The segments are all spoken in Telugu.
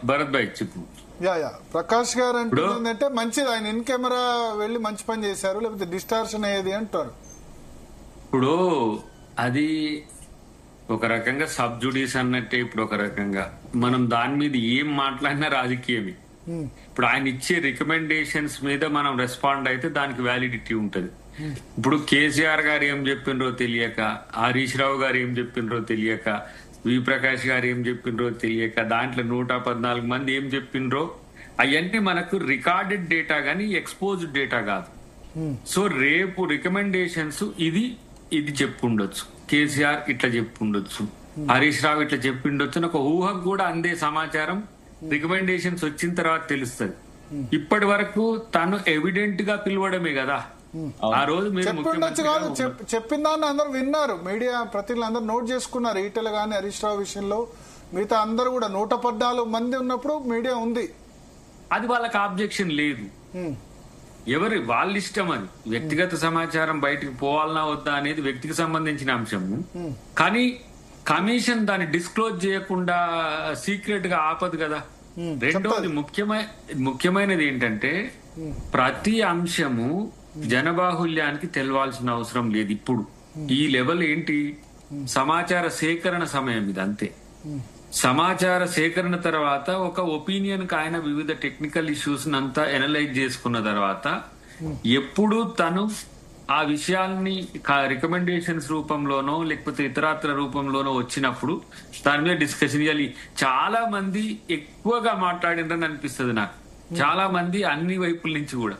భరత్ భాయ్ చెప్పు. ప్రకాష్ గారు అంటుందంటే మంచిది, ఆయన ఇన్ కెమెరా వెళ్లి మంచి పని చేశారు, లేకపోతే డిస్టార్షన్ అయ్యేది అంటారు. ఇప్పుడు అది ఒక రకంగా సబ్ జుడిస్ అన్నట్టే. ఇప్పుడు ఒక రకంగా మనం దాని మీద ఏం మాట్లాడినా రాజకీయమే. ఇప్పుడు ఆయన ఇచ్చే రికమెండేషన్స్ మీద మనం రెస్పాండ్ అయితే దానికి వ్యాలిడిటీ ఉంటది. ఇప్పుడు కేసీఆర్ గారు ఏం చెప్పిండ్రో తెలియక, హరీష్ రావు గారు ఏం చెప్పిండ్రో తెలియక, వి ప్రకాష్ గారు ఏం చెప్పిండ్రో తెలియక, దాంట్లో 114 మంది ఏం చెప్పిండ్రో అవన్నీ మనకు రికార్డెడ్ డేటా గానీ ఎక్స్పోజ్డ్ డేటా కాదు. సో రేపు రికమెండేషన్స్ ఇది చెప్పుండొచ్చు, కేసీఆర్ ఇట్లా చెప్పుండొచ్చు, హరీష్ రావు ఇట్లా చెప్పిండొచ్చు అని ఒక ఊహకు కూడా అందే సమాచారం రికమెండేషన్స్ వచ్చిన తర్వాత తెలుస్తుంది. ఇప్పటి వరకు తను ఎవిడెంట్ గా పిలవడమే కదా. ఆ రోజు మీరు చెప్పిందాన్ని అందరూ విన్నారు, మీడియా ప్రతినిధులు అందరూ నోట్ చేసుకున్నారు. ఈటెల గాని హరీష్ రావు విషయంలో మిగతా అందరూ కూడా 114 మంది ఉన్నప్పుడు మీడియా ఉంది. అది వాళ్ళకి ఆబ్జెక్షన్ లేదు. వాళ్ళ ఇష్టం. అది వ్యక్తిగత సమాచారం బయటకు పోవాలన్నా వద్దా అనేది వ్యక్తికి సంబంధించిన అంశము. కానీ కమిషన్ దాన్ని డిస్క్లోజ్ చేయకుండా సీక్రెట్ గా ఆపదు కదా. రెండోది ముఖ్యమైనది ఏంటంటే ప్రతి అంశము జనబాహుల్యానికి తెలవాల్సిన అవసరం లేదు. ఇప్పుడు ఈ లెవెల్ ఏంటి, సమాచార సేకరణ సమయం ఇది, అంతే. సమాచార సేకరణ తర్వాత ఒక ఒపీనియన్ కి ఆయన వివిధ టెక్నికల్ ఇష్యూస్ అంతా ఎనలైజ్ చేసుకున్న తర్వాత ఎప్పుడు తను ఆ విషయాల్ని రికమెండేషన్స్ రూపంలోనో లేకపోతే ఇతరత్ర రూపంలోనో వచ్చినప్పుడు దాని మీద డిస్కషన్ చేయాలి. చాలా మంది ఎక్కువగా మాట్లాడిందని అనిపిస్తుంది నాకు, చాలా మంది అన్ని వైపుల నుంచి కూడా.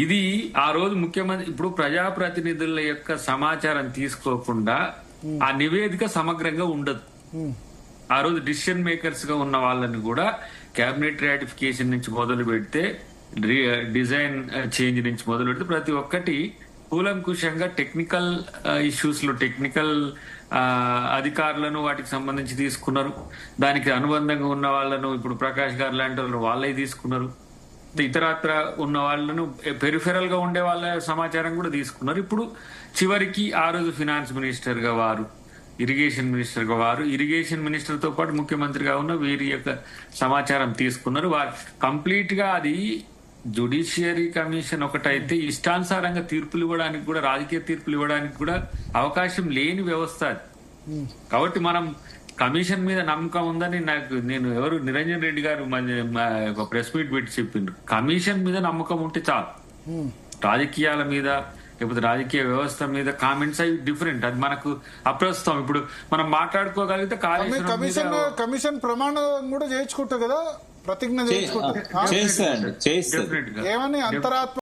ఇది ఆ రోజు ముఖ్యమంత్రి ఇప్పుడు ప్రజాప్రతినిధుల యొక్క సమాచారం తీసుకోకుండా ఆ నివేదిక సమగ్రంగా ఉండదు. ఆ రోజు డిసిషన్ మేకర్స్ గా ఉన్న వాళ్ళని కూడా కేబినెట్ రాటిఫికేషన్ నుంచి మొదలు పెడితే డిజైన్ చేంజ్ నుంచి మొదలు పెడితే ప్రతి ఒక్కటి కూలంకుషంగా టెక్నికల్ ఇష్యూస్ లో టెక్నికల్ అధికారులను వాటికి సంబంధించి తీసుకున్నారు. దానికి అనుబంధంగా ఉన్న వాళ్ళను ఇప్పుడు ప్రకాష్ గారు లాంటి వాళ్ళు వాళ్ళే తీసుకున్నారు. ఇతరత్ర ఉన్న వాళ్ళను పెరిఫెరల్ గా ఉండే వాళ్ళ సమాచారం కూడా తీసుకున్నారు. ఇప్పుడు చివరికి ఆ రోజు ఫినాన్స్ మినిస్టర్ గా వారు, ఇరిగేషన్ మినిస్టర్ గా వారు, ఇరిగేషన్ మినిస్టర్ తో పాటు ముఖ్యమంత్రిగా ఉన్న వీరి యొక్క సమాచారం తీసుకున్నారు. వారు కంప్లీట్ గా అది జ్యుడిషియరీ కమిషన్ ఒకటైతే ఇష్టానుసారంగా తీర్పులు ఇవ్వడానికి కూడా, రాజకీయ తీర్పులు ఇవ్వడానికి కూడా అవకాశం లేని వ్యవస్థ అది. కాబట్టి మనం కమిషన్ మీద నమ్మకం ఉందని నేను నిరంజన్ రెడ్డి గారు ఒక ప్రెస్ మీట్ పెట్టి చెప్పిండ్రు. కమిషన్ మీద నమ్మకం ఉంటే చాలు. రాజకీయాల మీద లేకపోతే రాజకీయ వ్యవస్థ మీద కామెంట్స్ అవి డిఫరెంట్. అది మనకు అప్రస్తుతం. ఇప్పుడు మనం మాట్లాడుకోగలిగితే కమిషన్ ప్రమాణం కూడా చేయించుకుంటారు కదా, ప్రతిజ్ఞ చేయించుకుంటారు. ఏమని అంతరాత్మ